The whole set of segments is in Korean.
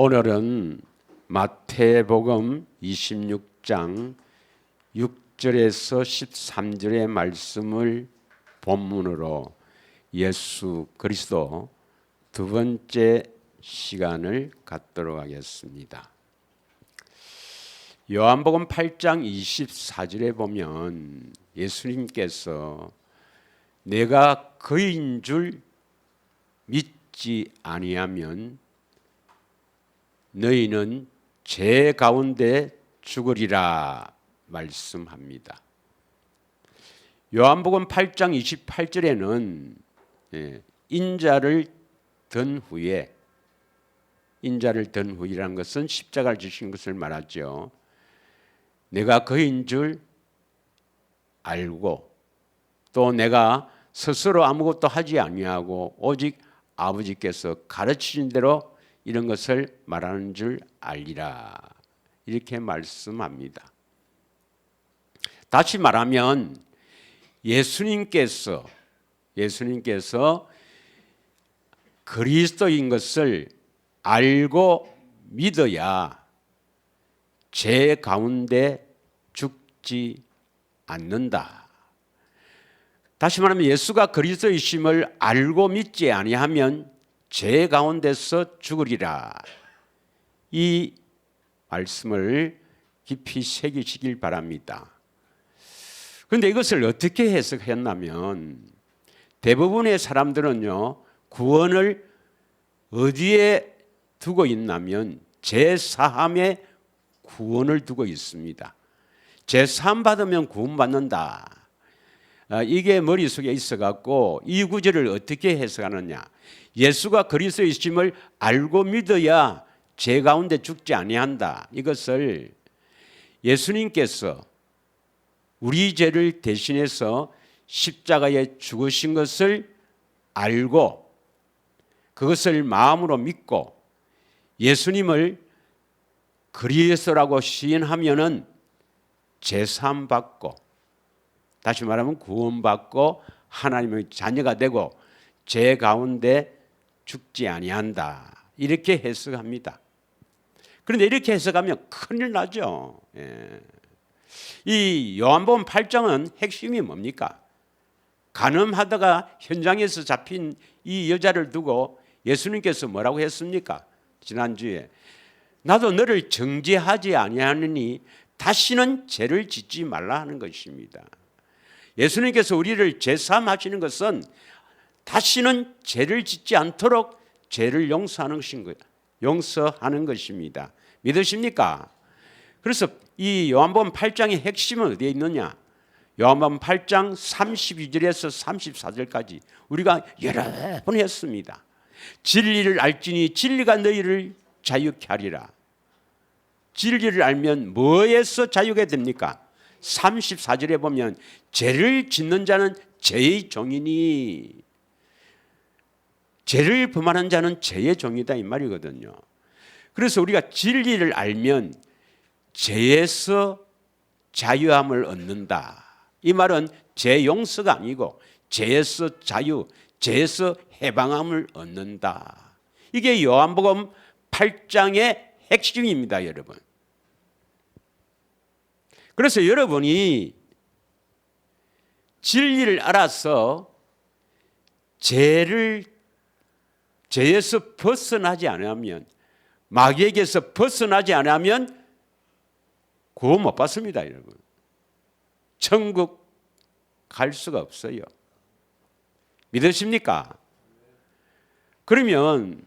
오늘은 마태복음 26장 6절에서 13절의 말씀을 본문으로 예수 그리스도 두 번째 시간을 갖도록 하겠습니다. 요한복음 8장 24절에 보면 예수님께서 내가 그인 줄 믿지 아니하면 너희는 죄 가운데 죽으리라 말씀합니다. 요한복음 8장 28절에는 인자를 든 후이라는 것은 십자가를 지신 것을 말하죠. 내가 그인 줄 알고 또 내가 스스로 아무것도 하지 아니하고 오직 아버지께서 가르치신 대로 이런 것을 말하는 줄 알리라 이렇게 말씀합니다. 다시 말하면 예수님께서 그리스도인 것을 알고 믿어야 죄 가운데 죽지 않는다. 다시 말하면 예수가 그리스도이심을 알고 믿지 아니하면 죄 가운데서 죽으리라. 이 말씀을 깊이 새기시길 바랍니다. 그런데 이것을 어떻게 해석했냐면 대부분의 사람들은요, 구원을 어디에 두고 있냐면 제사함에 구원을 두고 있습니다. 제사함 받으면 구원받는다. 이게 머릿속에 있어갖고 이 구절을 어떻게 해석하느냐. 예수가 그리스도이심을 알고 믿어야 죄 가운데 죽지 아니한다. 이것을 예수님께서 우리 죄를 대신해서 십자가에 죽으신 것을 알고 그것을 마음으로 믿고 예수님을 그리스도라고 시인하면은 제사함 받고 다시 말하면 구원받고 하나님의 자녀가 되고 죄 가운데 죽지 아니한다. 이렇게 해석합니다. 그런데 이렇게 해석하면 큰일 나죠. 이 요한복음 8장은 핵심이 뭡니까? 간음하다가 현장에서 잡힌 이 여자를 두고 예수님께서 뭐라고 했습니까? 지난주에 나도 너를 정죄하지 아니하느니 다시는 죄를 짓지 말라 하는 것입니다. 예수님께서 우리를 제사함하시는 것은 다시는 죄를 짓지 않도록 죄를 용서하는 것입니다. 믿으십니까? 그래서 이 요한복음 8장의 핵심은 어디에 있느냐? 요한복음 8장 32절에서 34절까지 우리가 여러 번 했습니다. 진리를 알지니 진리가 너희를 자유케 하리라. 진리를 알면 뭐에서 자유게 됩니까? 34절에 보면 죄를 짓는 자는 죄의 종이니 죄를 범하는 자는 죄의 종이다 이 말이거든요. 그래서 우리가 진리를 알면 죄에서 자유함을 얻는다. 이 말은 죄 용서가 아니고 죄에서 자유, 죄에서 해방함을 얻는다. 이게 요한복음 8장의 핵심입니다, 여러분. 그래서 여러분이 진리를 알아서 죄에서 벗어나지 않으면 마귀에게서 벗어나지 않으면 구원 못 받습니다, 여러분. 천국 갈 수가 없어요. 믿으십니까? 그러면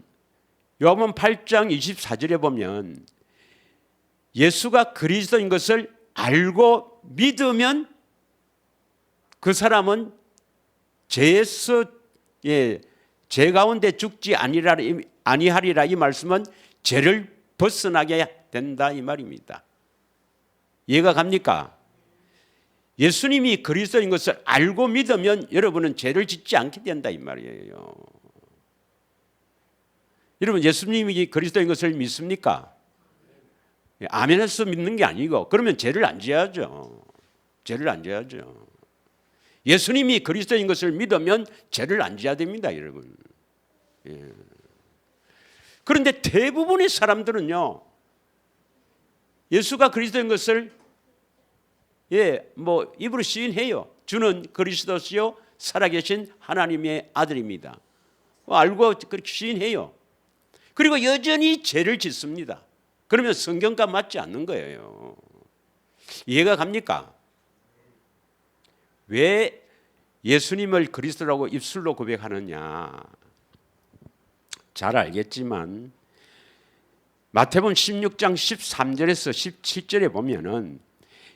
요한복음 8장 24절에 보면 예수가 그리스도인 것을 알고 믿으면 그 사람은 죄 가운데 죽지 아니하리라 이 말씀은 죄를 벗어나게 된다 이 말입니다. 이해가 갑니까? 예수님이 그리스도인 것을 알고 믿으면 여러분은 죄를 짓지 않게 된다 이 말이에요. 여러분 예수님이 그리스도인 것을 믿습니까? 아멘해서 믿는 게 아니고 그러면 죄를 안 지어야죠. 죄를 안 지어야죠. 예수님이 그리스도인 것을 믿으면 죄를 안 지어야 됩니다, 여러분. 예. 그런데 대부분의 사람들은요, 예수가 그리스도인 것을 입으로 시인해요. 주는 그리스도시요 살아계신 하나님의 아들입니다. 알고 그렇게 시인해요. 그리고 여전히 죄를 짓습니다. 그러면 성경과 맞지 않는 거예요. 이해가 갑니까? 왜 예수님을 그리스도라고 입술로 고백하느냐? 잘 알겠지만 마태복음 16장 13절에서 17절에 보면은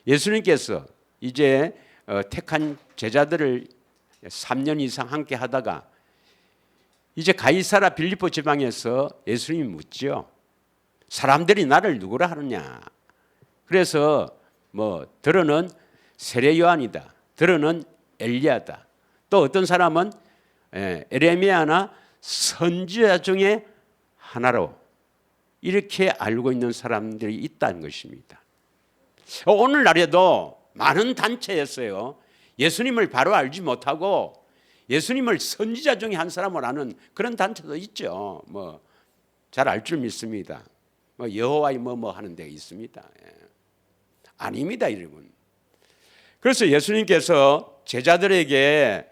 예수님께서 이제 택한 제자들을 3년 이상 함께 하다가 이제 가이사라 빌립보 지방에서 예수님이 묻죠. 사람들이 나를 누구라 하느냐? 그래서 들어는 세례 요한이다. 들어는 엘리야다. 또 어떤 사람은 에레미야나 선지자 중에 하나로 이렇게 알고 있는 사람들이 있다는 것입니다. 오늘날에도 많은 단체였어요. 예수님을 바로 알지 못하고 예수님을 선지자 중에 한 사람으로 아는 그런 단체도 있죠. 잘 알 줄 믿습니다. 여호와의 하는 데가 있습니다. 아닙니다, 여러분. 그래서 예수님께서 제자들에게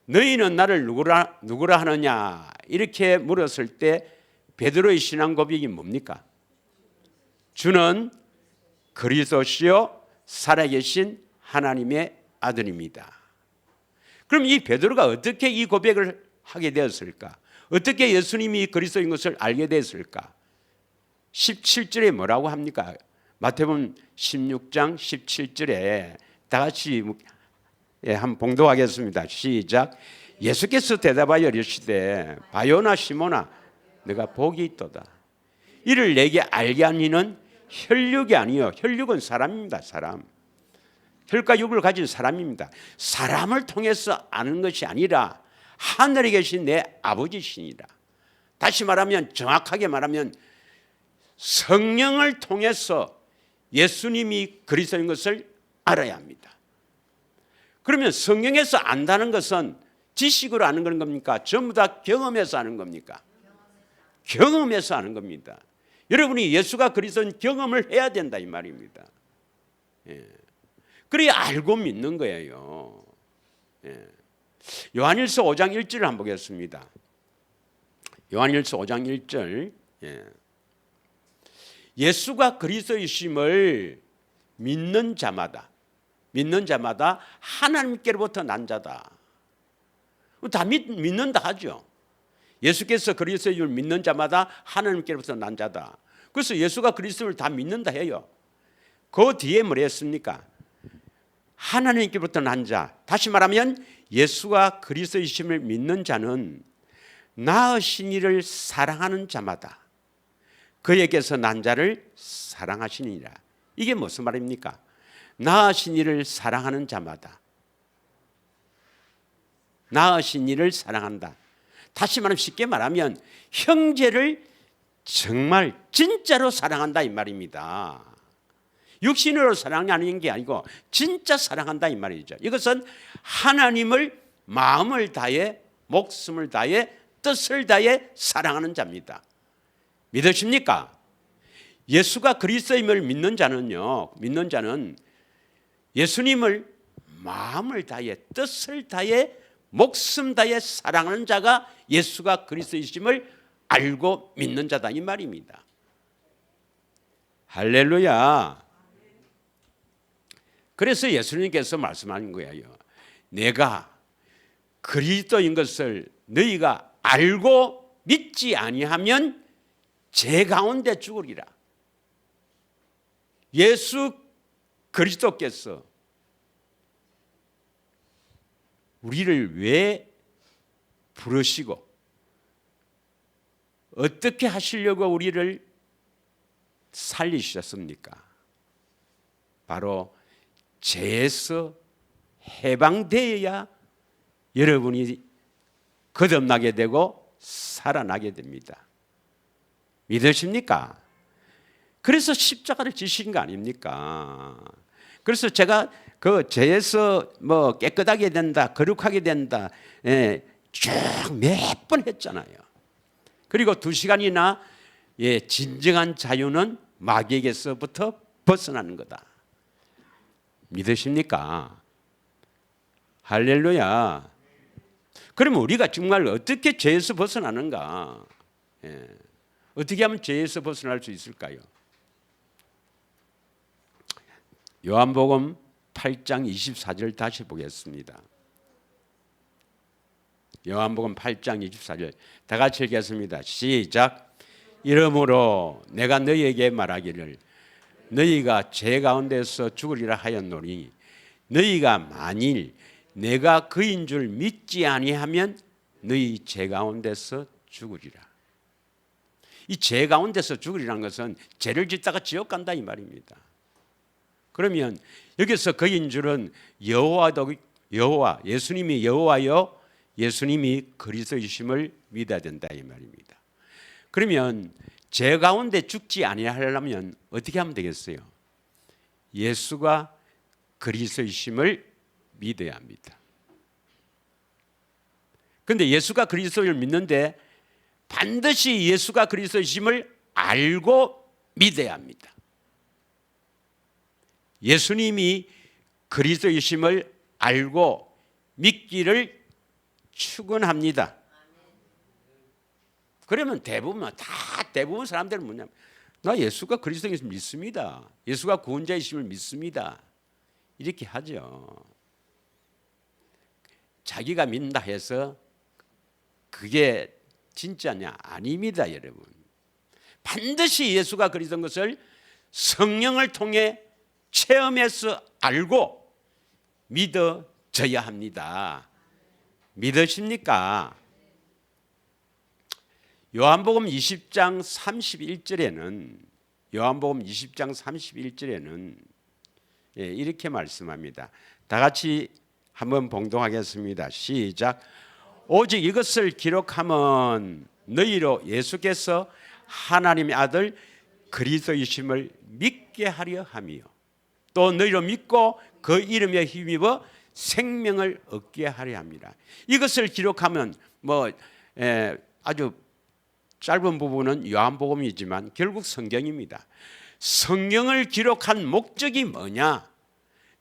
너희는 나를 누구라 하느냐 이렇게 물었을 때 베드로의 신앙 고백이 뭡니까? 주는 그리스도시요 살아계신 하나님의 아들입니다. 그럼 이 베드로가 어떻게 이 고백을 하게 되었을까? 어떻게 예수님이 그리스도인 것을 알게 됐을까? 17절에 뭐라고 합니까? 마태복음 16장 17절에 다 같이 한번 봉독하겠습니다. 시작. 예수께서 대답하여 이르시되 바요나 시몬아 내가 복이 있도다. 이를 내게 알게 한 이는 혈육이 아니요 혈육은 사람입니다. 사람. 혈과 육을 가진 사람입니다. 사람을 통해서 아는 것이 아니라 하늘에 계신 내 아버지시니라. 다시 말하면 정확하게 말하면 성령을 통해서 예수님이 그리스도인 것을 알아야 합니다. 그러면 성령에서 안다는 것은 지식으로 아는 그런 겁니까? 전부 다 경험해서 아는 겁니까? 경험해서 아는 겁니다. 여러분이 예수가 그리스도인 경험을 해야 된다 이 말입니다. 그래야 알고 믿는 거예요. 요한일서 5장 1절을 한번 보겠습니다. 요한일서 5장 1절. 예수가 그리스도이심을 믿는 자마다 하나님께로부터 난 자다. 다 믿는다 하죠. 예수께서 그리스도를 믿는 자마다 하나님께로부터 난 자다. 그래서 예수가 그리스도를 다 믿는다 해요. 그 뒤에 뭐라 했습니까? 하나님께로부터 난 자. 다시 말하면 예수가 그리스도이심을 믿는 자는 낳으신 이를 사랑하는 자마다 그에게서 난 자를 사랑하시니라. 이게 무슨 말입니까? 낳으신 이를 사랑하는 자마다 낳으신 이를 사랑한다. 다시 말하면 쉽게 말하면 형제를 정말 진짜로 사랑한다 이 말입니다. 육신으로 사랑하는 게 아니고 진짜 사랑한다 이 말이죠. 이것은 하나님을 마음을 다해 목숨을 다해 뜻을 다해 사랑하는 자입니다. 믿으십니까? 예수가 그리스도임을 믿는 자는 예수님을 마음을 다해 뜻을 다해 목숨 다해 사랑하는 자가 예수가 그리스도이심을 알고 믿는 자다 이 말입니다. 할렐루야. 그래서 예수님께서 말씀하는 거예요. 내가 그리스도인 것을 너희가 알고 믿지 아니하면 죄 가운데 죽으리라. 예수 그리스도께서 우리를 왜 부르시고 어떻게 하시려고 우리를 살리셨습니까? 바로 죄에서 해방되어야 여러분이 거듭나게 되고 살아나게 됩니다. 믿으십니까? 그래서 십자가를 지신 거 아닙니까? 그래서 제가 그 죄에서 깨끗하게 된다, 거룩하게 된다, 쭉 몇 번 했잖아요. 그리고 2시간이나 진정한 자유는 마귀에게서부터 벗어나는 거다. 믿으십니까? 할렐루야. 그러면 우리가 정말 어떻게 죄에서 벗어나는가? 어떻게 하면 죄에서 벗어날 수 있을까요? 요한복음 8장 24절 다시 보겠습니다. 요한복음 8장 24절 다 같이 읽겠습니다. 시작. 이러므로 내가 너희에게 말하기를 너희가 죄 가운데서 죽으리라 하였노니 너희가 만일 내가 그인 줄 믿지 아니하면 너희 죄 가운데서 죽으리라. 이 죄 가운데서 죽으리라는 것은 죄를 짓다가 지옥 간다 이 말입니다. 그러면 여기서 그인 줄은 여호와 예수님이 여호와여 예수님이 그리스도이심을 믿어야 된다 이 말입니다. 그러면 죄 가운데 죽지 아니하려면 어떻게 하면 되겠어요? 예수가 그리스도이심을 믿어야 합니다. 그런데 예수가 그리스도를 믿는데 반드시 예수가 그리스도이심을 알고 믿어야 합니다. 예수님이 그리스도이심을 알고 믿기를 축원합니다. 그러면 대부분 사람들은 뭐냐면 나 예수가 그리스도이심을 믿습니다. 예수가 구원자이심을 믿습니다. 이렇게 하죠. 자기가 믿는다 해서 그게 진짜냐? 아닙니다, 여러분. 반드시 예수가 그리스도인 것을 성령을 통해 체험해서 알고 믿어져야 합니다. 믿으십니까? 요한복음 20장 31절에는 이렇게 말씀합니다. 다 같이 한번 봉독하겠습니다. 시작. 오직 이것을 기록하면 너희로 예수께서 하나님의 아들 그리스도이심을 믿게 하려 함이요 또 너희로 믿고 그 이름에 힘입어 생명을 얻게 하려 합니다. 이것을 기록하면 아주 짧은 부분은 요한복음이지만 결국 성경입니다. 성경을 기록한 목적이 뭐냐?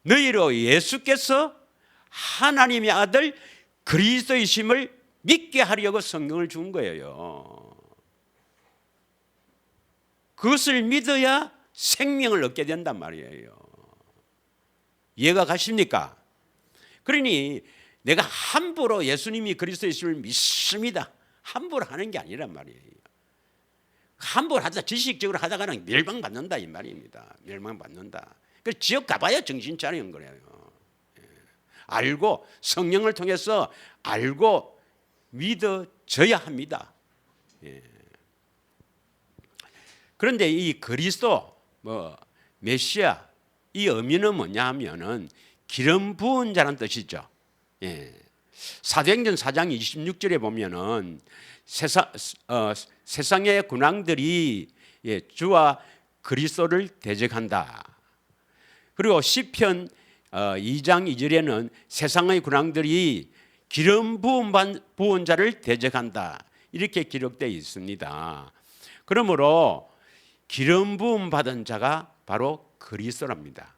너희로 예수께서 하나님의 아들 그리스도이심을 믿게 하려고 성경을 준 거예요. 그것을 믿어야 생명을 얻게 된단 말이에요. 이해가 가십니까? 그러니 내가 함부로 예수님이 그리스도이심을 믿습니다. 함부로 하는 게 아니란 말이에요. 함부로 하다 지식적으로 하다가는 멸망받는다 이 말입니다. 멸망받는다. 그 지옥 가봐야 정신 차리는 거예요. 알고 성령을 통해서 알고 믿어져야 합니다. 그런데 이 그리스도 메시아 이 의미는 뭐냐 하면은 기름 부은 자란 뜻이죠. 사도행전 4장 26절에 보면은 세상의 군왕들이 주와 그리스도를 대적한다. 그리고 시편 2장 2절에는 세상의 군왕들이 기름 부은 자를 대적한다. 이렇게 기록되어 있습니다. 그러므로 기름 부음 받은 자가 바로 그리스도랍니다.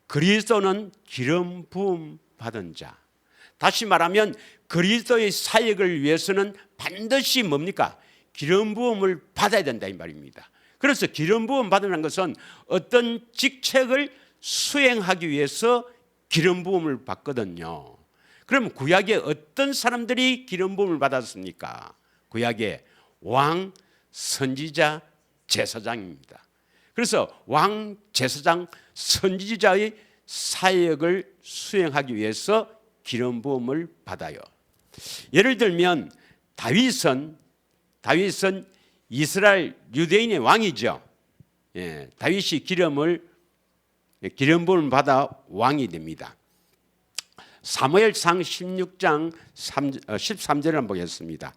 그리스도는 기름 부음 받은 자. 다시 말하면 그리스도의 사역을 위해서는 반드시 뭡니까? 기름 부음을 받아야 된다 이 말입니다. 그래서 기름 부음 받는 것은 어떤 직책을 수행하기 위해서 기름 부음을 받거든요. 그럼 구약에 어떤 사람들이 기름 부음을 받았습니까? 구약에 왕, 선지자, 제사장입니다. 그래서 왕, 제사장, 선지자의 사역을 수행하기 위해서 기름 부음을 받아요. 예를 들면 다윗은 이스라엘 유대인의 왕이죠. 다윗이 기름 부음을 받아 왕이 됩니다. 사무엘상 16장 13절을 한번 보겠습니다.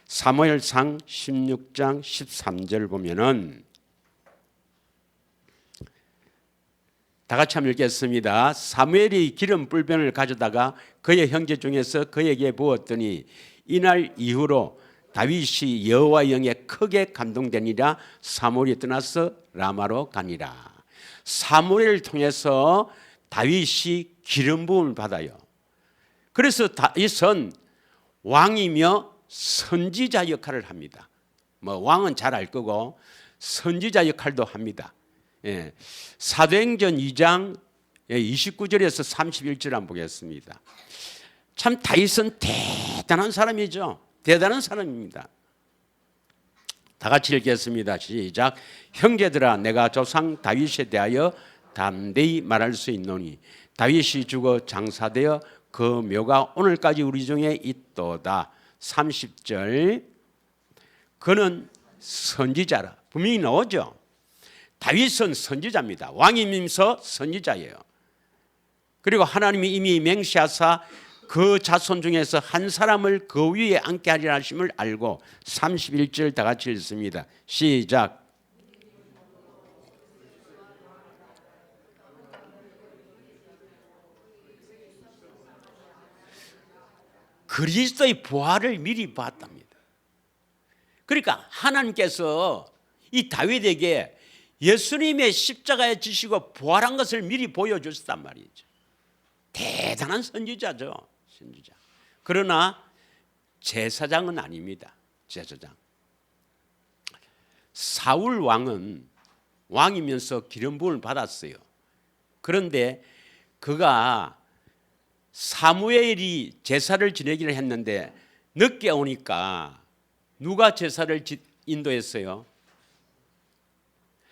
사무엘상 16장 13절 보면은 다 같이 한번 읽겠습니다. 사무엘이 기름 뿔변을 가져다가 그의 형제 중에서 그에게 부었더니 이날 이후로 다윗이 여호와의 영에 크게 감동되니라 사무엘이 떠나서 라마로 가니라. 사무엘을 통해서 다윗이 기름 부음을 받아요. 그래서 다윗은 왕이며 선지자 역할을 합니다. 뭐 왕은 잘 알 거고 선지자 역할도 합니다. 예. 사도행전 2장 29절에서 31절 한번 보겠습니다. 참 다윗은 대단한 사람이죠. 대단한 사람입니다. 다 같이 읽겠습니다. 시작. 형제들아, 내가 조상 다윗에 대하여 담대히 말할 수 있노니 다윗이 죽어 장사되어 그 묘가 오늘까지 우리 중에 있도다. 30절. 그는 선지자라. 분명히 나오죠. 다윗은 선지자입니다. 왕이면서 선지자예요. 그리고 하나님이 이미 맹세하사 그 자손 중에서 한 사람을 그 위에 앉게 하리라 하심을 알고 31절 다 같이 읽습니다. 시작. 그리스도의 부활을 미리 봤답니다. 그러니까 하나님께서 이 다윗에게 예수님의 십자가에 지시고 부활한 것을 미리 보여주셨단 말이죠. 대단한 선지자죠. 선지자. 그러나 제사장은 아닙니다. 제사장. 사울 왕은 왕이면서 기름 부음을 받았어요. 그런데 그가 사무엘이 제사를 지내기를 했는데 늦게 오니까 누가 제사를 인도했어요?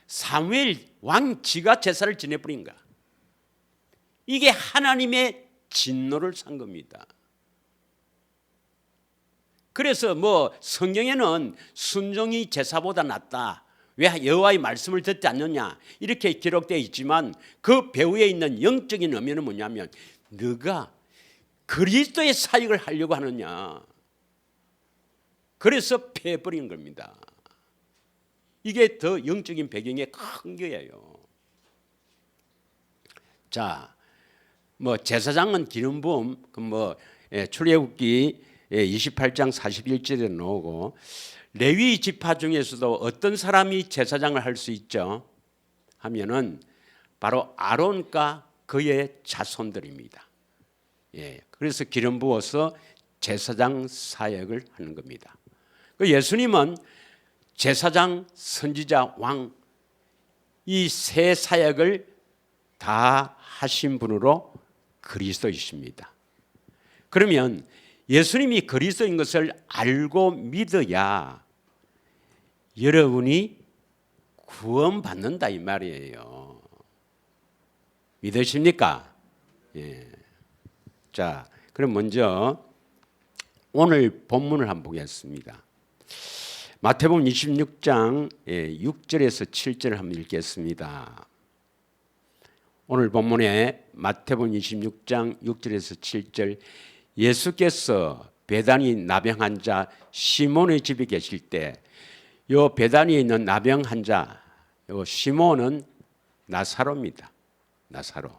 사무엘 왕 지가 제사를 지내버린 거야. 이게 하나님의 진노를 산 겁니다. 그래서 뭐 성경에는 순종이 제사보다 낫다. 왜 여호와의 말씀을 듣지 않느냐 이렇게 기록되어 있지만 그 배후에 있는 영적인 의미는 뭐냐면 너가 그리스도의 사역을 하려고 하느냐. 그래서 패해버린 겁니다. 이게 더 영적인 배경에 큰 거예요. 자, 뭐 제사장은 기름 부음, 뭐 출애굽기 28장 41절에 나오고 레위 지파 중에서도 어떤 사람이 제사장을 할 수 있죠? 하면은 바로 아론과 그의 자손들입니다. 예, 그래서 기름 부어서 제사장 사역을 하는 겁니다. 예수님은 제사장, 선지자, 왕 이 세 사역을 다 하신 분으로 그리스도이십니다. 그러면 예수님이 그리스도인 것을 알고 믿어야 여러분이 구원받는다 이 말이에요. 믿으십니까? 예. 자, 그럼 먼저 오늘 본문을 한번 보겠습니다. 마태복음 26장 6절에서 7절을 한번 읽겠습니다. 오늘 본문에 마태복음 26장 6절에서 7절 예수께서 베다니 나병 환자 시몬의 집에 계실 때 요 베다니에 있는 나병 환자 요 시몬은 나사로입니다. 나사로.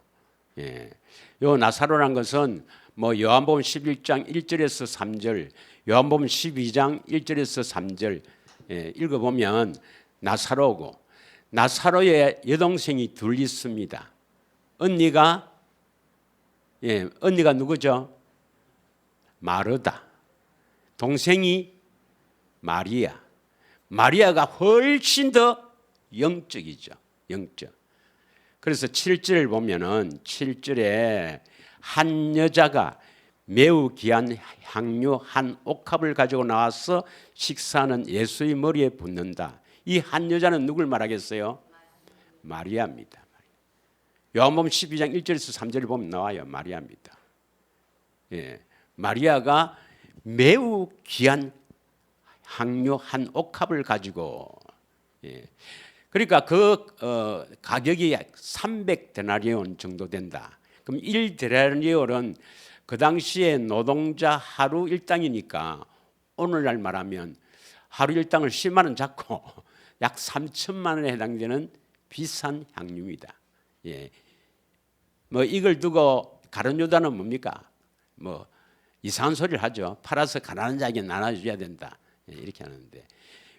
예. 요 나사로란 것은 뭐 요한복음 11장 1절에서 3절, 요한복음 12장 1절에서 3절 읽어보면 나사로고 나사로의 여동생이 둘 있습니다. 언니가 누구죠? 마르다. 동생이 마리아. 마리아가 훨씬 더 영적이죠. 영적. 그래서 7절을 보면은 7절에 한 여자가 매우 귀한 향유 한 옥합을 가지고 나와서 식사하는 예수의 머리에 붓는다. 이 한 여자는 누굴 말하겠어요? 마리아입니다. 요한복음 12장 1절에서 3절을 보면 나와요. 마리아입니다. 예, 마리아가 매우 귀한 향유 한 옥합을 가지고 그러니까 그 가격이 300데나리온 정도 된다. 그럼 1데나리온은 그 당시에 노동자 하루 일당이니까 오늘날 말하면 하루 일당을 10만 원 잡고 약 3천만 원에 해당되는 비싼 향유입니다. 예. 뭐 이걸 두고 가룟 유다는 뭡니까? 뭐 이상한 소리를 하죠. 팔아서 가난한 자에게 나눠줘야 된다. 이렇게 하는데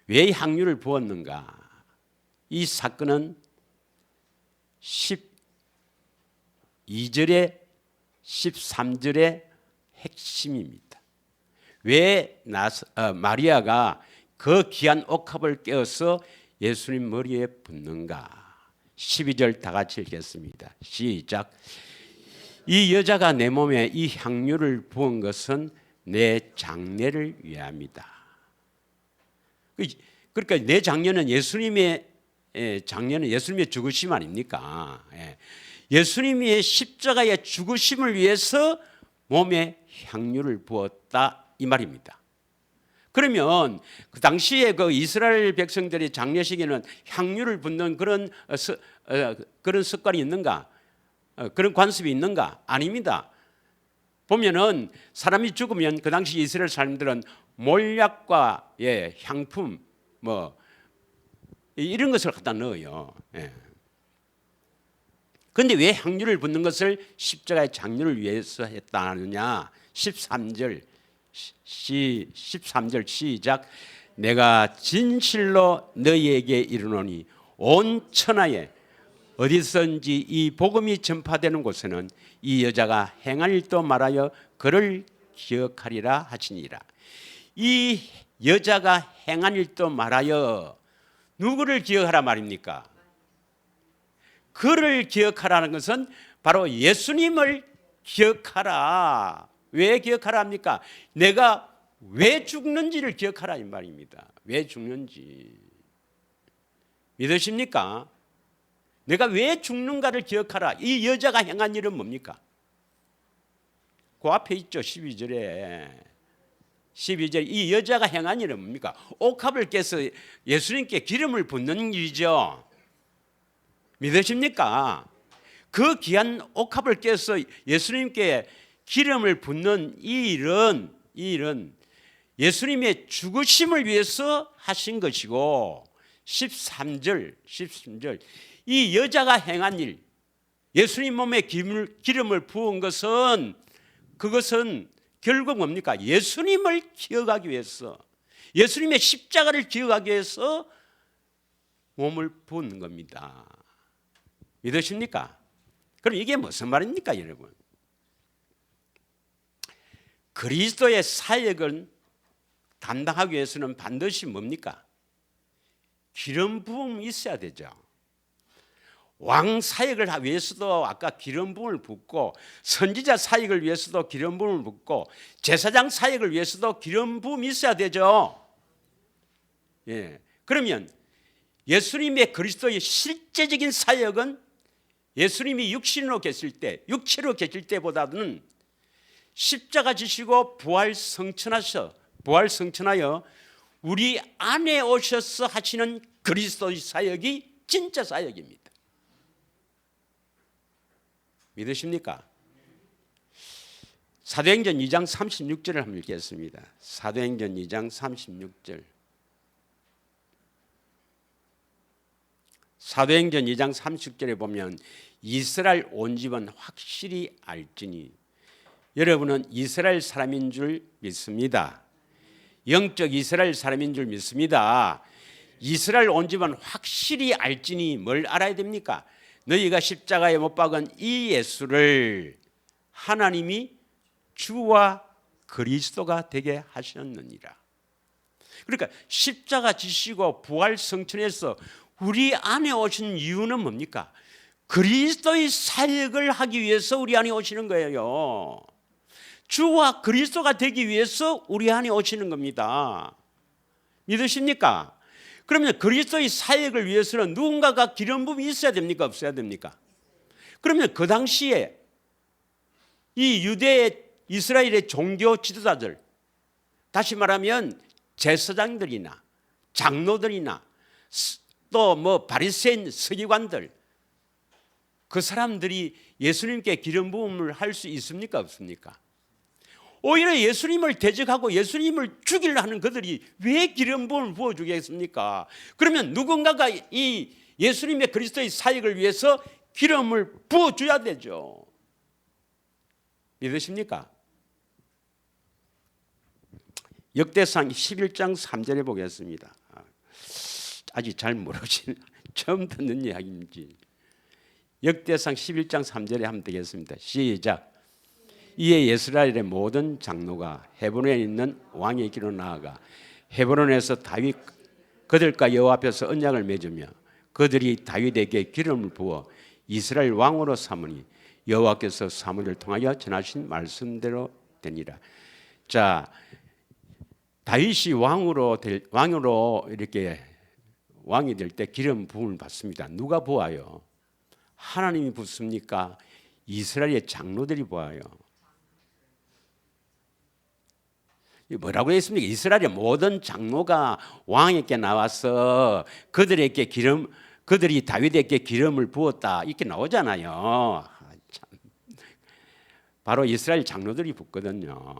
왜 향유를 부었는가? 이 사건은 12절에 13절의 핵심입니다. 왜 마리아가 그 귀한 옥합을 떼어서 예수님 머리에 붓는가? 12절 다 같이 읽겠습니다. 시작. 이 여자가 내 몸에 이 향유를 부은 것은 내 장례를 위함이다. 그러니까 내 장례는 예수님의 죽으심 아닙니까? 예수님의 십자가의 죽으심을 위해서 몸에 향유를 부었다 이 말입니다. 그러면 그 당시에 그 이스라엘 백성들의 장례식에는 향유를 붓는 그런 습관이 있는가? 그런 관습이 있는가? 아닙니다. 보면은 사람이 죽으면 그 당시 이스라엘 사람들은 몰약과 향품 뭐 이런 것을 갖다 넣어요. 그런데 왜 향유를 붓는 것을 십자가의 장례를 위해서 했다 하느냐? 13절 시작. 내가 진실로 너희에게 이르노니 온 천하에 어디선지 이 복음이 전파되는 곳에는 이 여자가 행한 일도 말하여 그를 기억하리라 하시니라. 이 여자가 행한 일도 말하여 누구를 기억하라 말입니까? 그를 기억하라는 것은 바로 예수님을 기억하라. 왜 기억하라 합니까? 내가 왜 죽는지를 기억하라 이 말입니다. 왜 죽는지 믿으십니까? 내가 왜 죽는가를 기억하라. 이 여자가 행한 일은 뭡니까? 그 앞에 있죠. 12절에 이 여자가 행한 일은 뭡니까? 옥합을 깨서 예수님께 기름을 붓는 일이죠. 믿으십니까? 그 귀한 옥합을 깨서 예수님께 기름을 붓는 이 일은 예수님의 죽으심을 위해서 하신 것이고 13절 이 여자가 행한 일, 예수님 몸에 기름을 부은 것은 그것은 결국 뭡니까? 예수님을 기억하기 위해서, 예수님의 십자가를 기억하기 위해서 몸을 부은 겁니다. 믿으십니까? 그럼 이게 무슨 말입니까, 여러분? 그리스도의 사역을 감당하기 위해서는 반드시 뭡니까? 기름 부음이 있어야 되죠. 왕 사역을 하기 위해서도 아까 기름 부음을 붓고, 선지자 사역을 위해서도 기름 부음을 붓고, 제사장 사역을 위해서도 기름 부음이 있어야 되죠. 그러면 예수님의 그리스도의 실제적인 사역은 예수님이 육체로 계실 때보다는 십자가 지시고 부활 성천하여 우리 안에 오셔서 하시는 그리스도의 사역이 진짜 사역입니다. 믿으십니까? 사도행전 2장 36절을 한번 읽겠습니다. 사도행전 2장 36절. 사도행전 2장 30절에 보면 이스라엘 온 집은 확실히 알지니, 여러분은 이스라엘 사람인 줄 믿습니다. 영적 이스라엘 사람인 줄 믿습니다. 이스라엘 온 집은 확실히 알지니 뭘 알아야 됩니까? 너희가 십자가에 못 박은 이 예수를 하나님이 주와 그리스도가 되게 하셨느니라. 그러니까 십자가 지시고 부활 성천에서 우리 안에 오신 이유는 뭡니까? 그리스도의 사역을 하기 위해서 우리 안에 오시는 거예요. 주와 그리스도가 되기 위해서 우리 안에 오시는 겁니다. 믿으십니까? 그러면 그리스도의 사역을 위해서는 누군가가 기름 부음이 있어야 됩니까? 없어야 됩니까? 그러면 그 당시에 이 유대 이스라엘의 종교 지도자들, 다시 말하면 제사장들이나 장로들이나 또 뭐 바리새인 서기관들, 그 사람들이 예수님께 기름 부음을 할 수 있습니까? 없습니까? 오히려 예수님을 대적하고 예수님을 죽이려 하는 그들이 왜 기름 부음을 부어주겠습니까? 그러면 누군가가 이 예수님의 그리스도의 사역을 위해서 기름을 부어줘야 되죠. 믿으십니까? 역대상 11장 3절에 보겠습니다. 아직 잘 모르시는 처음 듣는 이야기인지. 역대상 11장 3절에 하면 되겠습니다. 시작. 이에 이스라엘의 모든 장로가 헤브론에 있는 왕의 길로 나아가 헤브론에서 다윗 그들과 여호와 앞에서 언약을 맺으며 그들이 다윗에게 기름을 부어 이스라엘 왕으로 삼으니 여호와께서 사무엘을 통하여 전하신 말씀대로 되니라. 자, 다윗이 왕으로 이렇게 왕이 될 때 기름 부음을 받습니다. 누가 부어요? 하나님이 붓습니까? 이스라엘의 장로들이 부어요. 뭐라고 했습니까? 이스라엘의 모든 장로가 왕에게 나와서 그들이 다윗에게 기름을 부었다 이렇게 나오잖아요. 바로 이스라엘 장로들이 붓거든요.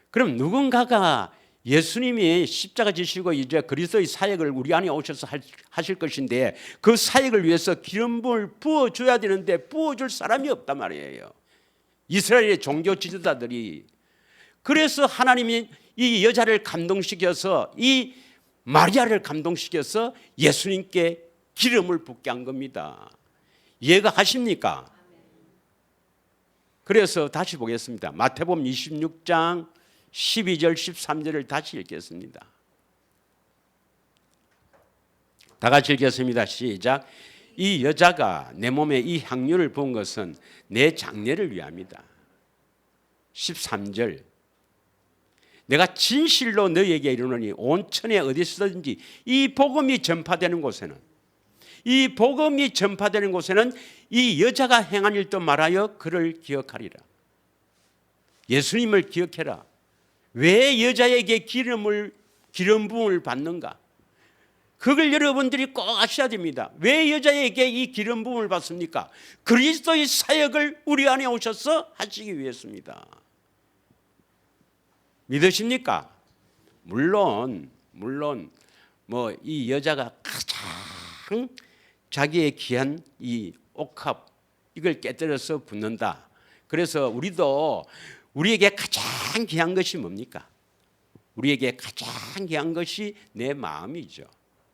그럼 누군가가 예수님이 십자가 지시고 이제 그리스도의 사역을 우리 안에 오셔서 하실 것인데 그 사역을 위해서 기름을 부어줘야 되는데 부어줄 사람이 없단 말이에요. 이스라엘의 종교 지도자들이. 그래서 하나님이 이 여자를 감동시켜서 이 마리아를 감동시켜서 예수님께 기름을 붓게 한 겁니다. 이해가 가십니까? 그래서 다시 보겠습니다. 마태복음 26장 12절 13절을 다시 읽겠습니다. 다 같이 읽겠습니다. 시작. 이 여자가 내 몸에 이 향유를 부은 것은 내 장례를 위함이다. 13절. 내가 진실로 너희에게 이르노니 온 천에 어디서든지 이 복음이 전파되는 곳에는 이 여자가 행한 일도 말하여 그를 기억하리라. 예수님을 기억해라. 왜 여자에게 기름 부음을 받는가? 그걸 여러분들이 꼭 아셔야 됩니다. 왜 여자에게 이 기름 부음을 받습니까? 그리스도의 사역을 우리 안에 오셔서 하시기 위해서입니다. 믿으십니까? 물론 뭐 이 여자가 가장 자기의 귀한 이 옥합 이걸 깨뜨려서 붓는다. 그래서 우리에게 가장 귀한 것이 뭡니까? 우리에게 가장 귀한 것이 내 마음이죠.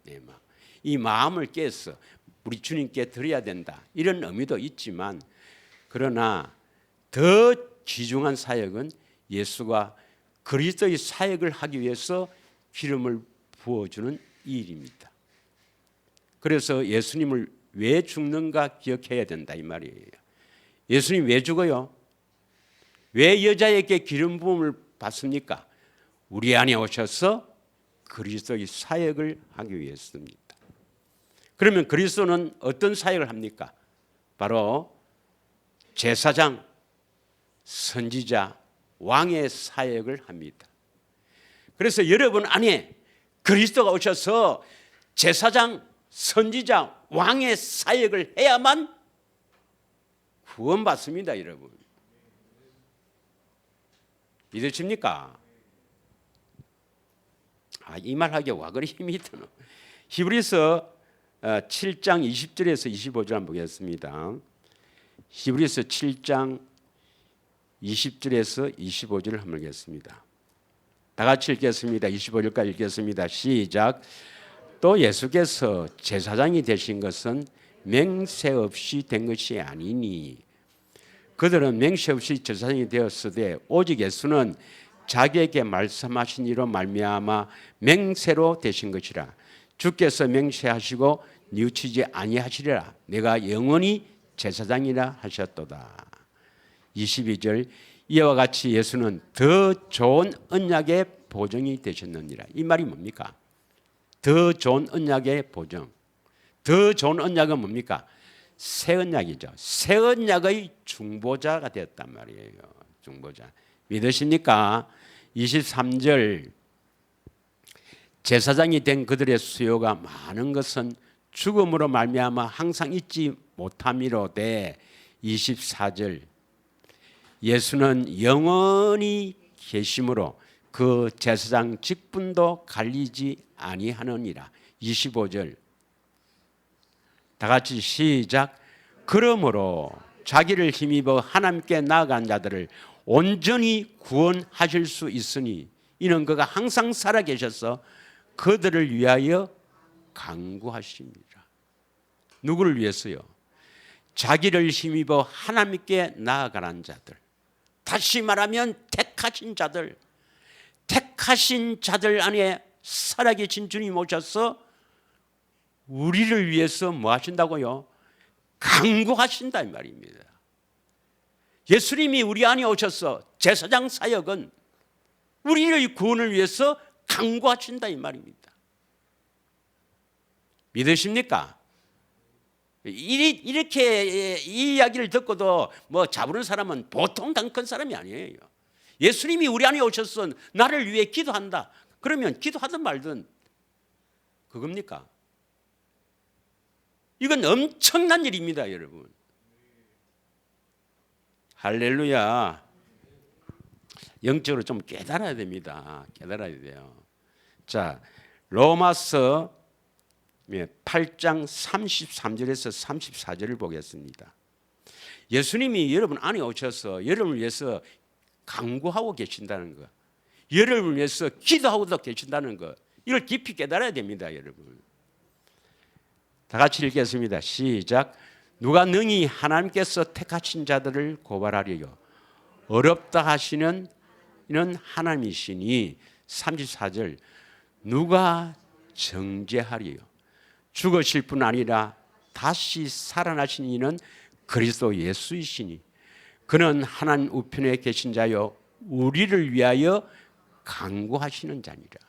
내 마음. 이 마음을 깨서 우리 주님께 드려야 된다. 이런 의미도 있지만 그러나 더 귀중한 사역은 예수가 그리스도의 사역을 하기 위해서 기름을 부어주는 일입니다. 그래서 예수님을 왜 죽는가 기억해야 된다 이 말이에요. 예수님 왜 죽어요? 왜 여자에게 기름 부음을 받습니까? 우리 안에 오셔서 그리스도의 사역을 하기 위해서입니다. 그러면 그리스도는 어떤 사역을 합니까? 바로 제사장, 선지자, 왕의 사역을 합니다. 그래서 여러분 안에 그리스도가 오셔서 제사장, 선지자, 왕의 사역을 해야만 구원받습니다, 여러분. 믿으십니까? 이 말하기에 와 그리 힘이 드노. 히브리서 7장 20절에서 25절 한번 보겠습니다. 히브리서 7장 20절에서 25절을 한번 읽겠습니다. 다 같이 읽겠습니다. 25절까지 읽겠습니다. 시작. 또 예수께서 제사장이 되신 것은 맹세 없이 된 것이 아니니 그들은 맹세 없이 제사장이 되었으되 오직 예수는 자기에게 말씀하신 이로 말미암아 맹세로 되신 것이라. 주께서 맹세하시고 뉘우치지 아니하시리라. 내가 영원히 제사장이라 하셨도다. 22절. 이와 같이 예수는 더 좋은 언약의 보증이 되셨느니라. 이 말이 뭡니까? 더 좋은 언약의 보증. 더 좋은 언약은 뭡니까? 새 언약이죠. 새 언약의 중보자가 되었단 말이에요. 중보자. 믿으십니까? 23절. 제사장이 된 그들의 수요가 많은 것은 죽음으로 말미암아 항상 잊지 못함이로되 24절. 예수는 영원히 계심으로 그 제사장 직분도 갈리지 아니하느니라. 25절. 다 같이 시작. 그러므로 자기를 힘입어 하나님께 나아간 자들을 온전히 구원하실 수 있으니 이는 그가 항상 살아계셔서 그들을 위하여 간구하십니다. 누구를 위해서요? 자기를 힘입어 하나님께 나아가는 자들, 다시 말하면 택하신 자들 안에 살아계신 주님 오셔서 우리를 위해서 뭐 하신다고요? 간구하신다 이 말입니다. 예수님이 우리 안에 오셔서 제사장 사역은 우리의 구원을 위해서 간구하신다 이 말입니다. 믿으십니까? 이렇게 이 이야기를 듣고도 뭐 잡으는 사람은 보통 강큰 사람이 아니에요. 예수님이 우리 안에 오셔서 나를 위해 기도한다. 그러면 기도하든 말든 그겁니까? 이건 엄청난 일입니다, 여러분. 할렐루야. 영적으로 좀 깨달아야 됩니다. 깨달아야 돼요. 자, 로마서 8장 33절에서 34절을 보겠습니다. 예수님이 여러분 안에 오셔서 여러분을 위해서 간구하고 계신다는 거, 여러분을 위해서 기도하고도 계신다는 거, 이걸 깊이 깨달아야 됩니다, 여러분. 다 같이 읽겠습니다. 시작. 누가 능히 하나님께서 택하신 자들을 고발하려요? 어렵다 하시는 이는 하나님이시니. 34절. 누가 정죄하리요? 죽으실 뿐 아니라 다시 살아나신 이는 그리스도 예수이시니 그는 하나님 우편에 계신 자요 우리를 위하여 간구하시는 자니라.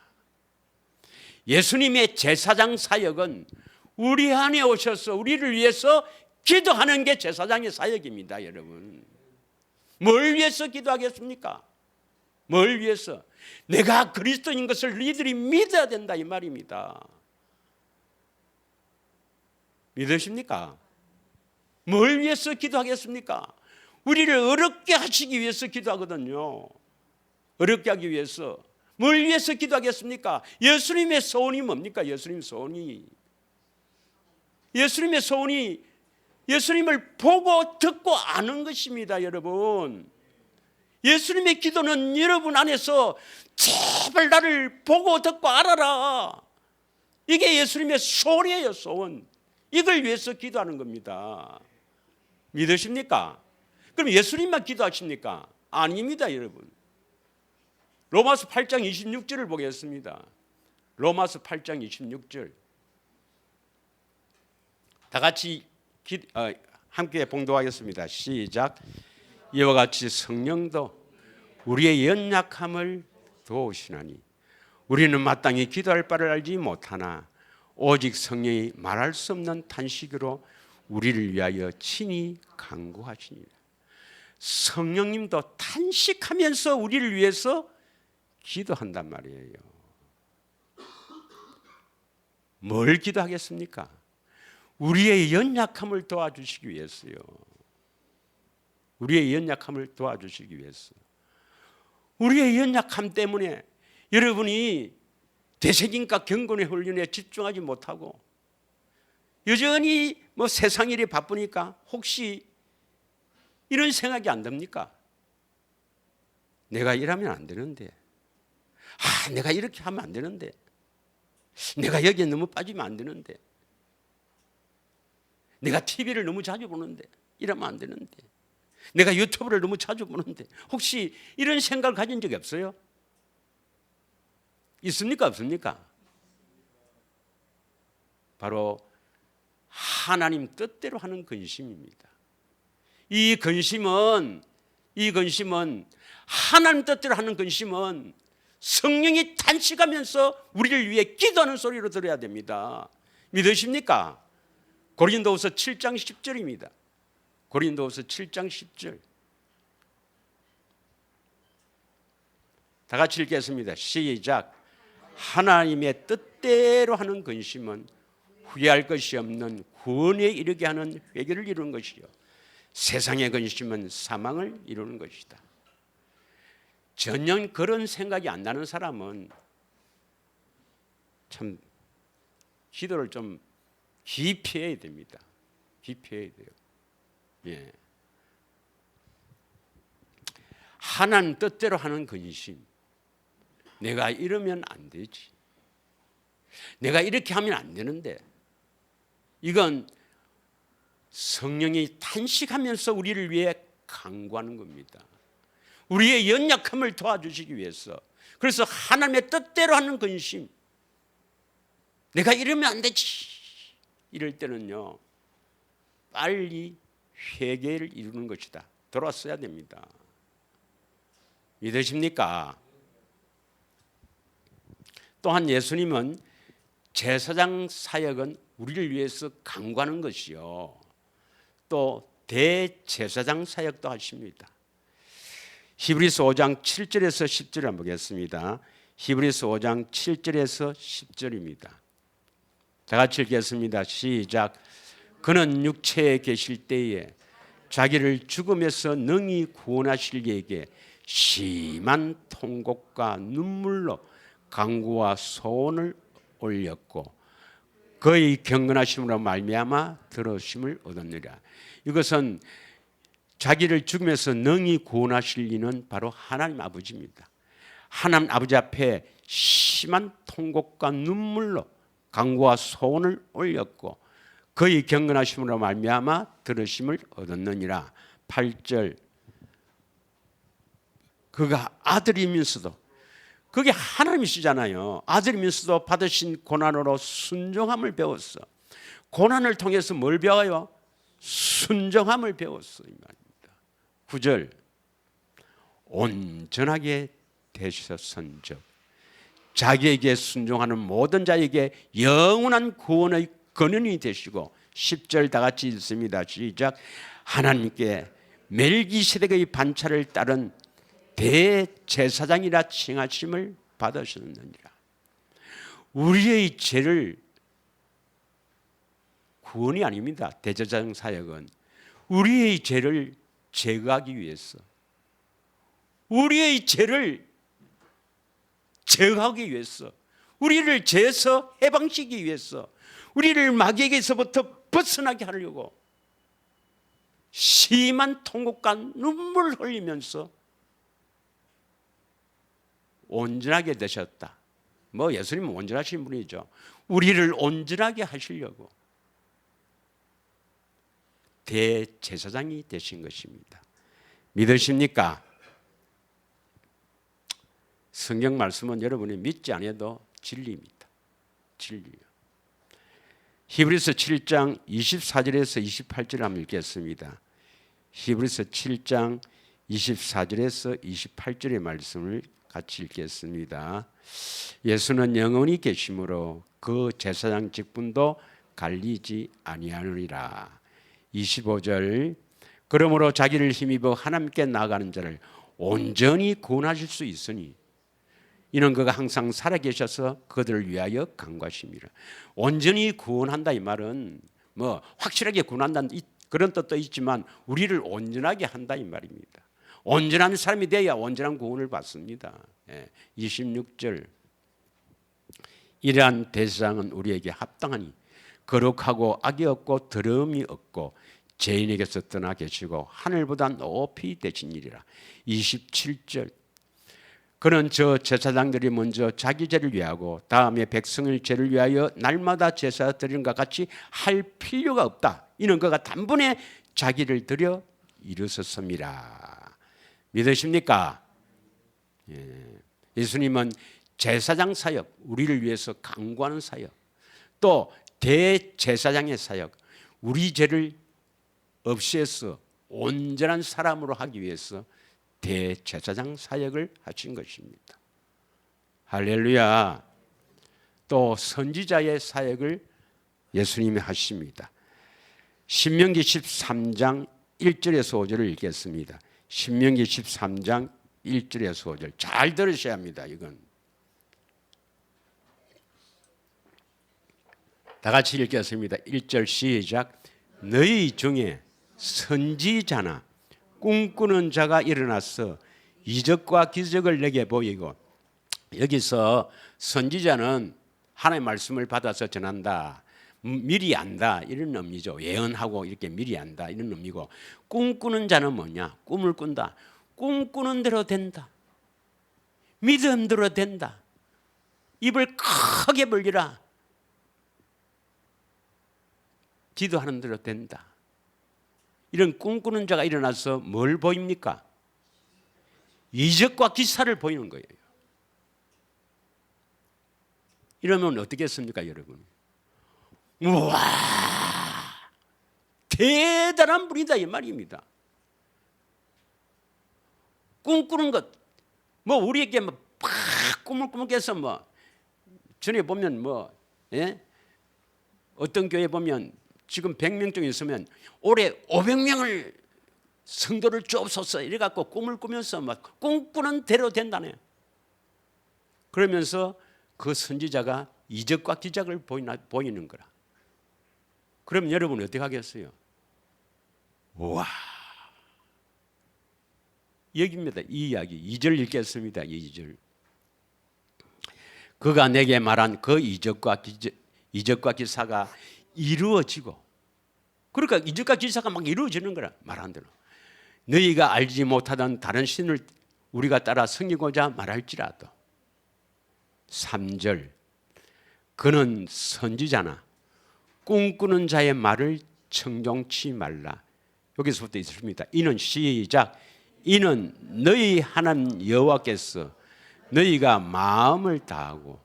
예수님의 제사장 사역은 우리 안에 오셔서 우리를 위해서 기도하는 게 제사장의 사역입니다, 여러분. 뭘 위해서 기도하겠습니까? 뭘 위해서? 내가 그리스도인 것을 너희들이 믿어야 된다 이 말입니다. 믿으십니까? 뭘 위해서 기도하겠습니까? 우리를 어렵게 하시기 위해서 기도하거든요. 어렵게 하기 위해서. 뭘 위해서 기도하겠습니까? 예수님의 소원이 뭡니까? 예수님의 소원이 예수님을 보고 듣고 아는 것입니다, 여러분. 예수님의 기도는 여러분 안에서 제발 나를 보고 듣고 알아라. 이게 예수님의 소원이에요, 소원. 이걸 위해서 기도하는 겁니다. 믿으십니까? 그럼 예수님만 기도하십니까? 아닙니다, 여러분. 로마서 8장 26절을 보겠습니다. 로마서 8장 26절. 다 같이 함께 봉독하겠습니다. 시작. 이와 같이 성령도 우리의 연약함을 도우시나니 우리는 마땅히 기도할 바를 알지 못하나 오직 성령이 말할 수 없는 탄식으로 우리를 위하여 친히 간구하시니라. 성령님도 탄식하면서 우리를 위해서 기도한단 말이에요. 뭘 기도하겠습니까? 우리의 연약함을 도와주시기 위해서요. 우리의 연약함을 도와주시기 위해서. 우리의 연약함 때문에 여러분이 대세긴과 경건의 훈련에 집중하지 못하고 여전히 뭐 세상 일이 바쁘니까 혹시 이런 생각이 안 듭니까? 내가 이러면 안 되는데, 내가 이렇게 하면 안 되는데, 내가 여기에 너무 빠지면 안 되는데, 내가 TV를 너무 자주 보는데 이러면 안 되는데, 내가 유튜브를 너무 자주 보는데, 혹시 이런 생각을 가진 적이 없어요? 있습니까? 없습니까? 바로 하나님 뜻대로 하는 근심입니다. 이 근심은 하나님 뜻대로 하는 근심은 성령이 탄식하면서 우리를 위해 기도하는 소리로 들어야 됩니다. 믿으십니까? 고린도후서 7장 10절입니다. 고린도후서 7장 10절. 다 같이 읽겠습니다. 시작. 하나님의 뜻대로 하는 근심은 후회할 것이 없는 구원에 이르게 하는 회개를 이루는 것이요 세상의 근심은 사망을 이루는 것이다. 전혀 그런 생각이 안 나는 사람은 참 기도를 좀 깊이 해야 됩니다. 깊이 해야 돼요. 예. 하나님 뜻대로 하는 근심. 내가 이러면 안 되지. 내가 이렇게 하면 안 되는데. 이건 성령이 탄식하면서 우리를 위해 간구하는 겁니다. 우리의 연약함을 도와주시기 위해서. 그래서 하나님의 뜻대로 하는 근심. 내가 이러면 안 되지. 이럴 때는요, 빨리 회개를 이루는 것이다. 돌아서야 됩니다. 믿으십니까? 또한 예수님은 제사장 사역은 우리를 위해서 간구하는 것이요, 또 대제사장 사역도 하십니다. 히브리서 5장 7절에서 10절을 한번 보겠습니다. 히브리서 5장 7절에서 10절입니다. 다 같이 읽겠습니다. 시작. 그는 육체에 계실 때에 자기를 죽음에서 능히 구원하실 이에게 심한 통곡과 눈물로 간구와 소원을 올렸고 그의 경건하심으로 말미암아 들으심을 얻었느니라. 이것은 자기를 죽음에서 능히 구원하실 이는 바로 하나님 아버지입니다. 하나님 아버지 앞에 심한 통곡과 눈물로 간구와 소원을 올렸고 그의 경건하심으로 말미암아 들으심을 얻었느니라. 8절. 그가 아들이면서도, 그게 하나님이시잖아요. 아들이면서도 받으신 고난으로 순종함을 배웠어. 고난을 통해서 뭘 배워요? 순종함을 배웠어, 이 말입니다. 9절. 온전하게 되셨은즉 자기에게 순종하는 모든 자에게 영원한 구원의 근원이 되시고. 10절 다 같이 읽습니다. 시작. 하나님께 멜기세덱의 반차를 따른 대제사장이라 칭하심을 받으셨느니라. 우리의 죄를, 구원이 아닙니다. 대제사장 사역은 우리의 죄를 제거하기 위해서, 우리의 죄를 제거하기 위해서, 우리를 죄에서 해방시키기 위해서, 우리를 마귀에게서부터 벗어나게 하려고 심한 통곡과 눈물을 흘리면서 온전하게 되셨다. 뭐 예수님은 온전하신 분이죠. 우리를 온전하게 하시려고 대제사장이 되신 것입니다. 믿으십니까? 성경 말씀은 여러분이 믿지 않아도 진리입니다. 진리요. 히브리서 7장 24절에서 28절 한번 읽겠습니다. 히브리서 7장 24절에서 28절의 말씀을 같이 읽겠습니다. 예수는 영원히 계심으로 그 제사장 직분도 갈리지 아니하느니라. 25절. 그러므로 자기를 힘입어 하나님께 나아가는 자를 온전히 구원하실 수 있으니 이는 그가 항상 살아계셔서 그들을 위하여 간구하십니다. 온전히 구원한다 이 말은 뭐 확실하게 구원한다는 그런 뜻도 있지만 우리를 온전하게 한다 이 말입니다. 온전한 사람이 되어야 온전한 구원을 받습니다. 26절. 이러한 대제사장은 우리에게 합당하니 거룩하고 악이 없고 더러움이 없고 죄인에게서 떠나 계시고 하늘보다 높이 되신 일이라. 27절. 그는 저 제사장들이 먼저 자기 죄를 위하고 다음에 백성의 죄를 위하여 날마다 제사 드리는 것 같이 할 필요가 없다. 이는 그가 단번에 자기를 드려 이루셨습니다. 믿으십니까? 예수님은 제사장 사역, 우리를 위해서 간구하는 사역, 또 대제사장의 사역, 우리 죄를 없애서 온전한 사람으로 하기 위해서 대제사장 사역을 하신 것입니다. 할렐루야. 또 선지자의 사역을 예수님이 하십니다. 신명기 13장 1절에서 5절을 읽겠습니다. 신명기 13장 1절에서 5절 잘 들으셔야 합니다. 이건 다 같이 읽겠습니다. 1절 시작. 너희 중에 선지자나 꿈꾸는 자가 일어나서 이적과 기적을 내게 보이고. 여기서 선지자는 하나님의 말씀을 받아서 전한다, 미리 안다 이런 의미죠. 예언하고 이렇게 미리 안다 이런 의미고, 꿈꾸는 자는 뭐냐? 꿈을 꾼다. 꿈꾸는 대로 된다. 믿음대로 된다. 입을 크게 벌리라. 기도하는 대로 된다. 이런 꿈꾸는 자가 일어나서 뭘 보입니까? 이적과 기사를 보이는 거예요. 이러면 어떻겠습니까, 여러분? 우와, 대단한 분이다 이 말입니다. 꿈꾸는 것, 뭐 우리에게 막 꿈을 꾸면서 뭐 전에 보면 뭐 어떤 교회 보면 지금 100명 중에 있으면 올해 500명을 성도를 주옵소서 이래갖고 꿈을 꾸면서 막 꿈꾸는 대로 된다네요. 그러면서 그 선지자가 이적과 기적을 보이는 거라. 그럼 여러분 어떻게 하겠어요? 와, 여기입니다. 이 이야기 2절 읽겠습니다. 2절. 그가 내게 말한 그 이적과 기사가 이루어지고, 그러니까 이적과 기사가 막 이루어지는 거라. 말한 대로 너희가 알지 못하던 다른 신을 우리가 따라 섬기고자 말할지라도. 3절. 그는 선지자나 꿈꾸는 자의 말을 청종치 말라. 여기서부터 있습니다. 이는 시작. 이는 너희 하나님 여호와께서 너희가 마음을 다하고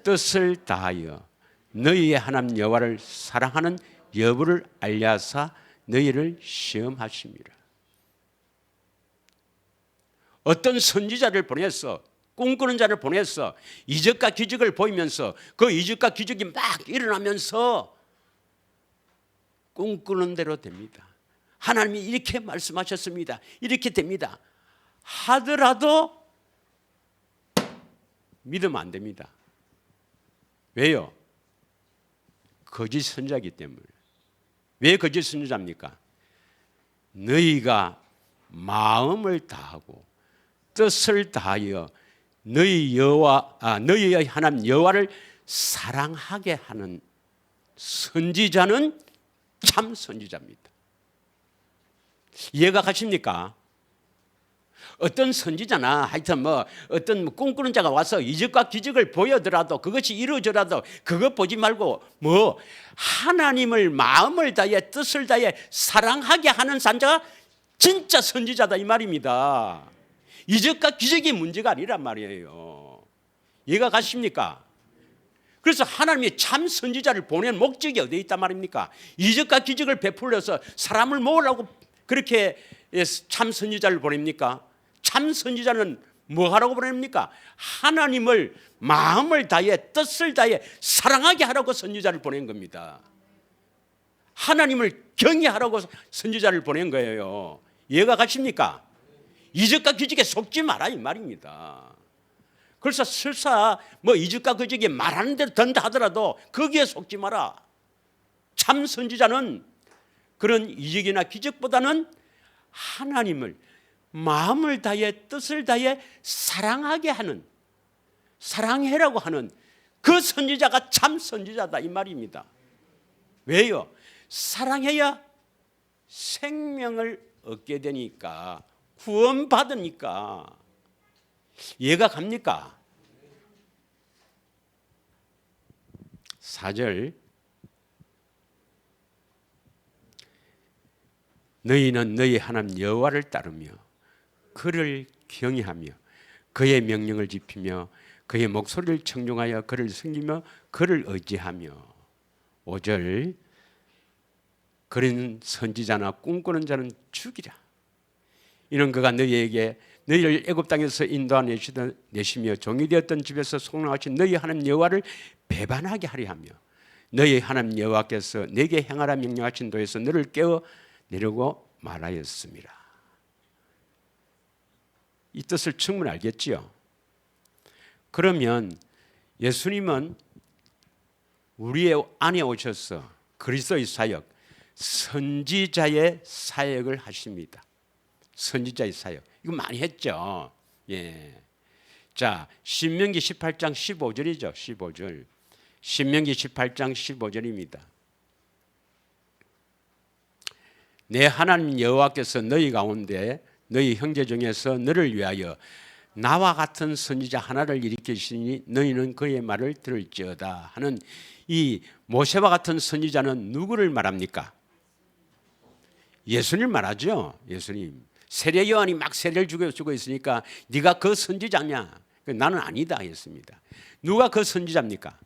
뜻을 다하여 너희의 하나님 여호와를 사랑하는 여부를 알려사 너희를 시험하심이라. 어떤 선지자를 보내서 꿈꾸는 자를 보내서 이적과 기적을 보이면서 그 이적과 기적이 막 일어나면서 꿈꾸는 대로 됩니다. 하나님이 이렇게 말씀하셨습니다. 이렇게 됩니다. 하더라도 믿으면 안 됩니다. 왜요? 거짓 선지자이기 때문에. 왜 거짓 선지자입니까? 너희가 마음을 다하고 뜻을 다하여 너희의 하나님 여호와를 사랑하게 하는 선지자는 참 선지자입니다. 이해가 가십니까? 어떤 선지자나 하여튼 뭐 어떤 꿈꾸는 자가 와서 이적과 기적을 보여더라도 그것이 이루어져라도 그것 보지 말고 뭐 하나님을 마음을 다해 뜻을 다해 사랑하게 하는 산자가 진짜 선지자다 이 말입니다. 이적과 기적이 문제가 아니란 말이에요. 이해가 가십니까? 그래서 하나님이 참 선지자를 보낸 목적이 어디에 있단 말입니까? 이적과 기적을 베풀려서 사람을 모으려고 그렇게 참 선지자를 보냅니까? 참 선지자는 뭐 하라고 보냅니까? 하나님을 마음을 다해 뜻을 다해 사랑하게 하라고 선지자를 보낸 겁니다. 하나님을 경외하라고 선지자를 보낸 거예요. 이해가 가십니까? 이적과 기적에 속지 마라 이 말입니다. 그래서 설사 뭐 이적과 기적이 말하는 대로 된다 하더라도 거기에 속지 마라. 참 선지자는 그런 이적이나 기적보다는 하나님을 마음을 다해 뜻을 다해 사랑하게 하는, 사랑해라고 하는 그 선지자가 참 선지자다 이 말입니다. 왜요? 사랑해야 생명을 얻게 되니까, 구원받으니까. 이해가 갑니까? 4절. 너희는 너희 하나님 여호와를 따르며 그를 경외하며 그의 명령을 지키며 그의 목소리를 청종하여 그를 섬기며 그를 의지하며. 5절. 그런 선지자나 꿈꾸는 자는 죽이라. 이는 그가 너희에게 너희를 애굽 땅에서 인도하내시며 종이 되었던 집에서 속량하신 너희 하나님 여호와를 배반하게 하려 하며 너희 하나님 여호와께서 내게 행하라 명령하신 도에서 너를 깨워 내려고 말하였습니다. 이 뜻을 충분히 알겠지요? 그러면 예수님은 우리 안에 오셔서 그리스도의 사역, 선지자의 사역을 하십니다. 선지자의 사역. 이거 많이 했죠. 예. 자, 신명기 18장 15절이죠. 15절. 신명기 18장 15절입니다. 내 하나님 여호와께서 너희 가운데 너희 형제 중에서 너를 위하여 나와 같은 선지자 하나를 일으키시니 너희는 그의 말을 들을지어다 하는 이 모세와 같은 선지자는 누구를 말합니까? 예수님을 말하죠. 예수님. 세례 요한이 막 세례를 주고 있으니까 네가 그 선지자냐? 나는 아니다 했습니다. 누가 그 선지자입니까?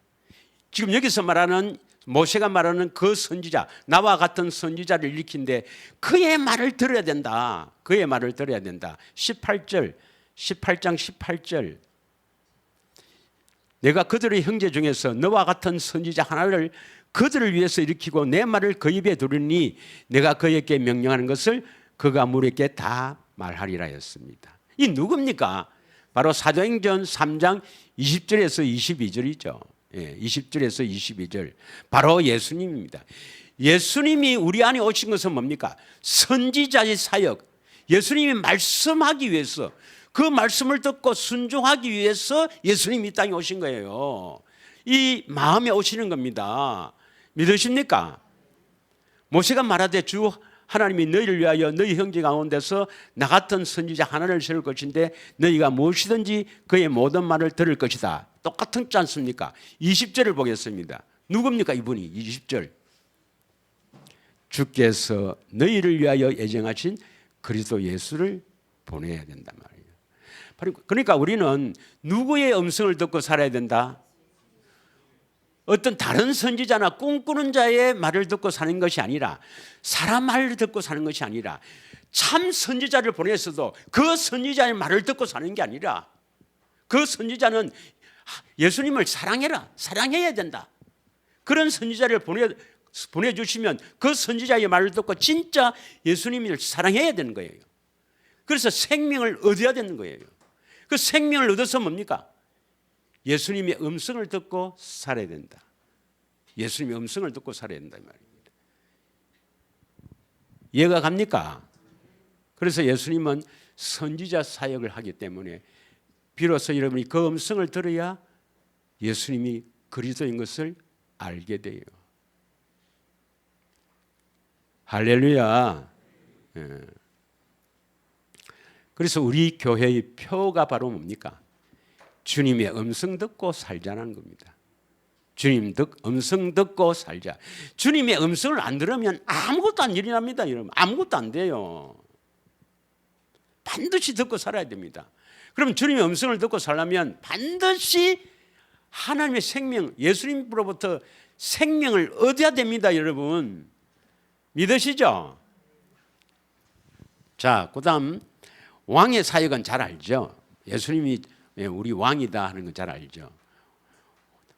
지금 여기서 말하는 모세가 말하는 그 선지자, 나와 같은 선지자를 일으킨데 그의 말을 들어야 된다. 그의 말을 들어야 된다. 18장 18절. 내가 그들의 형제 중에서 너와 같은 선지자 하나를 그들을 위해서 일으키고 내 말을 그 입에 두르니 내가 그에게 명령하는 것을 그가 무리에게 다 말하리라 했습니다. 이 누굽니까? 바로 사도행전 3장 20절에서 22절이죠. 20절에서 22절. 바로 예수님입니다. 예수님이 우리 안에 오신 것은 뭡니까? 선지자의 사역. 예수님이 말씀하기 위해서, 그 말씀을 듣고 순종하기 위해서 예수님이 이 땅에 오신 거예요. 이 마음에 오시는 겁니다. 믿으십니까? 모세가 말하되 주 하나님이 너희를 위하여 너희 형제 가운데서 나 같은 선지자 하나를 세울 것인데 너희가 무엇이든지 그의 모든 말을 들을 것이다. 똑같지 않습니까? 20절을 보겠습니다. 누굽니까 이분이? 20절. 주께서 너희를 위하여 예정하신 그리스도 예수를 보내야 된단 말이에요. 그러니까 우리는 누구의 음성을 듣고 살아야 된다? 어떤 다른 선지자나 꿈꾸는 자의 말을 듣고 사는 것이 아니라, 사람 말을 듣고 사는 것이 아니라, 참 선지자를 보냈어도 그 선지자의 말을 듣고 사는 게 아니라, 그 선지자는 예수님을 사랑해야 된다. 그런 선지자를 보내주시면 그 선지자의 말을 듣고 진짜 예수님을 사랑해야 되는 거예요. 그래서 생명을 얻어야 되는 거예요. 그 생명을 얻어서 뭡니까? 예수님의 음성을 듣고 살아야 된다. 예수님의 음성을 듣고 살아야 된다 이 말입니다. 이해가 갑니까? 그래서 예수님은 선지자 사역을 하기 때문에 비로소 여러분이 그 음성을 들어야 예수님이 그리스도인 것을 알게 돼요. 할렐루야. 그래서 우리 교회의 표가 바로 뭡니까? 주님의 음성 듣고 살자는 겁니다. 주님 음성 듣고 살자. 주님의 음성을 안 들으면 아무것도 안 일어납니다. 여러분. 아무것도 안 돼요. 반드시 듣고 살아야 됩니다. 그럼 주님의 음성을 듣고 살려면 반드시 하나님의 생명, 예수님으로부터 생명을 얻어야 됩니다. 여러분. 믿으시죠? 자, 그 다음 왕의 사역은 잘 알죠? 예수님이 우리 왕이다 하는 건 잘 알죠.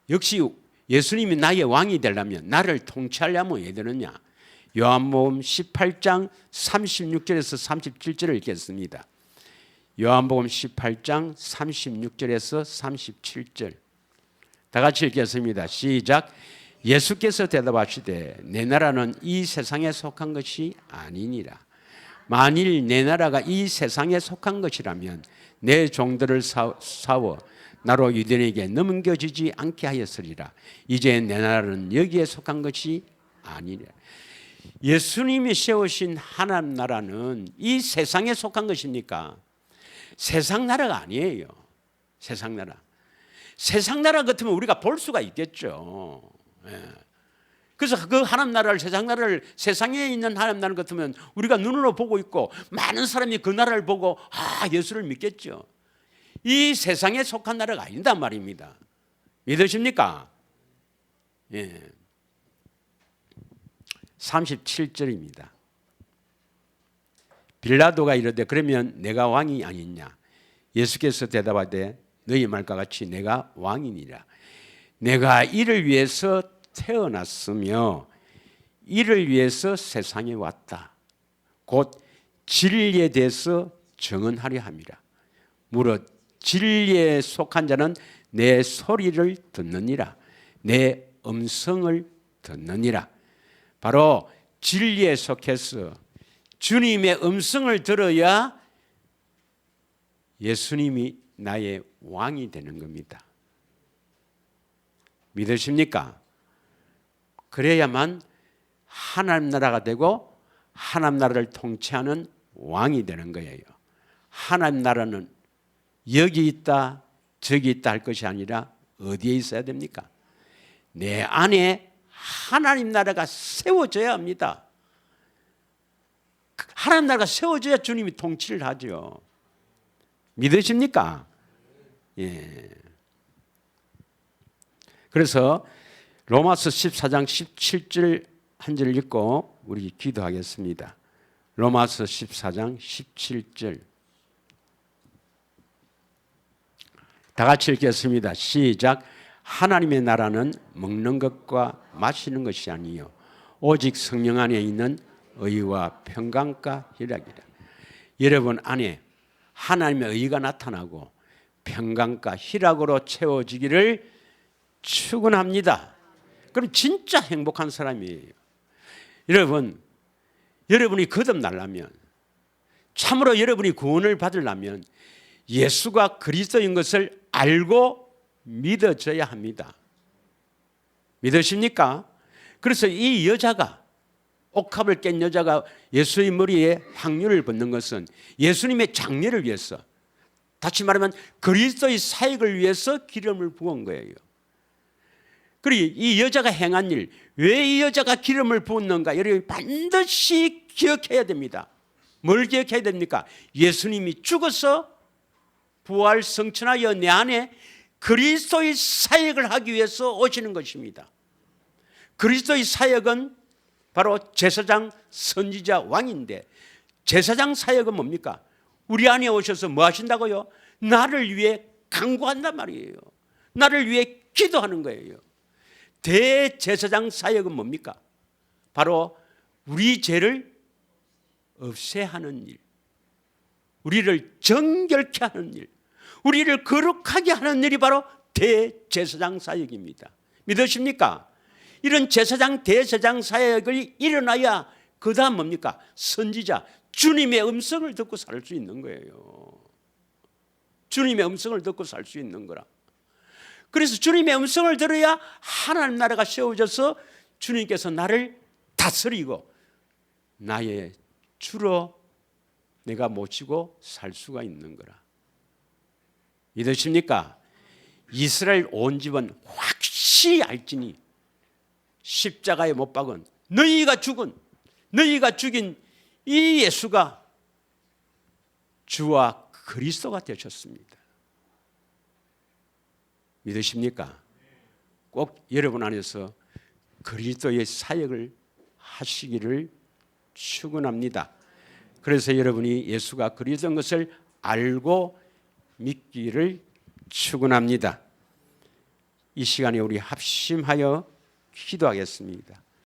역시 예수님이 나의 왕이 되려면, 나를 통치하려면 왜 되느냐? 요한복음 18장 36절에서 37절을 읽겠습니다. 요한복음 18장 36절에서 37절. 다 같이 읽겠습니다. 시작. 예수께서 대답하시되 내 나라는 이 세상에 속한 것이 아니니라. 만일 내 나라가 이 세상에 속한 것이라면 내 종들을 사워 나로 유대인에게 넘겨지지 않게 하였으리라. 이제 내 나라는 여기에 속한 것이 아니라. 예수님이 세우신 하나님 나라는 이 세상에 속한 것입니까? 세상 나라가 아니에요. 세상 나라. 세상 나라 같으면 우리가 볼 수가 있겠죠. 그래서 그 하나님 나라를, 세상 나라를, 세상에 있는 하나님 나라 같으면 우리가 눈으로 보고 있고 많은 사람이 그 나라를 보고 예수를 믿겠죠. 이 세상에 속한 나라가 아니다 말입니다. 믿으십니까? 37절입니다. 빌라도가 이르되 그러면 내가 왕이 아니냐? 예수께서 대답하되 너희 말과 같이 내가 왕이니라. 내가 이를 위해서 태어났으며 이를 위해서 세상에 왔다. 곧 진리에 대해서 증언하려 함이라. 무릇 진리에 속한 자는 내 소리를 듣느니라. 내 음성을 듣느니라. 바로 진리에 속해서 주님의 음성을 들어야 예수님이 나의 왕이 되는 겁니다. 믿으십니까? 그래야만 하나님 나라가 되고 하나님 나라를 통치하는 왕이 되는 거예요. 하나님 나라는 여기 있다 저기 있다 할 것이 아니라 어디에 있어야 됩니까? 내 안에 하나님 나라가 세워져야 합니다. 하나님 나라가 세워져야 주님이 통치를 하죠. 믿으십니까? 예. 그래서 로마서 14장 17절 한 절 읽고 우리 기도하겠습니다. 로마서 14장 17절 다 같이 읽겠습니다. 시작. 하나님의 나라는 먹는 것과 마시는 것이 아니요 오직 성령 안에 있는 의와 평강과 희락이라. 여러분 안에 하나님의 의가 나타나고 평강과 희락으로 채워지기를 축원합니다. 그럼 진짜 행복한 사람이에요. 여러분이 거듭나려면, 참으로 여러분이 구원을 받으려면 예수가 그리스도인 것을 알고 믿어져야 합니다. 믿으십니까? 그래서 이 여자가, 옥합을 깬 여자가 예수의 머리에 향유를 붓는 것은 예수님의 장례를 위해서, 다시 말하면 그리스도의 사역을 위해서 기름을 부은 거예요. 그리고 이 여자가 행한 일, 왜 이 여자가 기름을 부었는가? 여러분이 반드시 기억해야 됩니다. 뭘 기억해야 됩니까? 예수님이 죽어서 부활 성천하여 내 안에 그리스도의 사역을 하기 위해서 오시는 것입니다. 그리스도의 사역은 바로 제사장, 선지자, 왕인데, 제사장 사역은 뭡니까? 우리 안에 오셔서 뭐 하신다고요? 나를 위해 간구한단 말이에요. 나를 위해 기도하는 거예요. 대제사장 사역은 뭡니까? 바로 우리 죄를 없애하는 일, 우리를 정결케 하는 일, 우리를 거룩하게 하는 일이 바로 대제사장 사역입니다. 믿으십니까? 이런 제사장, 대제사장 사역을 일어나야 그 다음 뭡니까? 선지자, 주님의 음성을 듣고 살 수 있는 거예요. 주님의 음성을 듣고 살 수 있는 거라. 그래서 주님의 음성을 들어야 하나님 나라가 세워져서 주님께서 나를 다스리고 나의 주로 내가 모시고 살 수가 있는 거라. 믿으십니까? 이스라엘 온 집은 확실히 알지니 십자가에 못 박은 너희가 죽인 이 예수가 주와 그리스도가 되셨습니다. 믿으십니까? 꼭 여러분 안에서 그리스도의 사역을 하시기를 축원합니다. 그래서 여러분이 예수가 그리스도인 것을 알고 믿기를 축원합니다. 이 시간에 우리 합심하여 기도하겠습니다.